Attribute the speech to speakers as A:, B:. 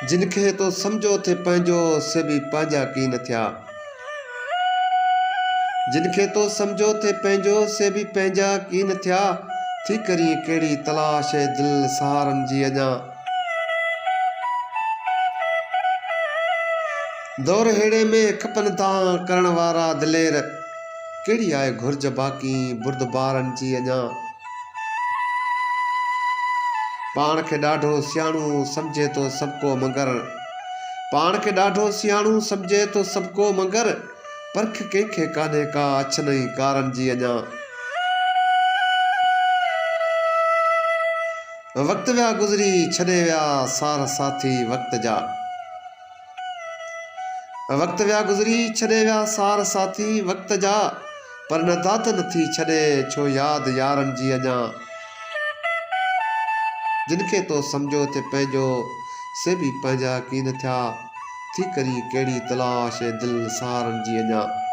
A: जिनखे तो समझो थे पंहिंजो से भी पंहिंजा की न थिया। जिनखे तो समझो थे पंहिंजो से भी पंहिंजा की न थिया। थी करी कहिड़ी तलाश है दिल सहारन जी अञा। दौर हेड़े में खपनि था करण वारा दिलेर। कहिड़ी आहे घुर्ज बाक़ी बुर्दबारनि जी अञा। पाण खे ॾाढो सियाणो सम्झे थो सभु को मगर। पाण खे ॾाढो सियाणो सम्झे थो सभु को मगर। परख कंहिंखे कान्हे का अछनई कारनि जी अञा। वक़्त विया गुज़री छॾे विया सार साथी वक़्त जा। वक़्त विया गुज़री छॾे विया सार साथी वक़्त जा। पर न दात नथी छॾे छो यादि यारनि जी अञा। जिनखे तो समझो थे पंहिंजो से भी पंहिंजा की न थिया। थी करी कहिड़ी तलाश दिल सहारनि जी अञा।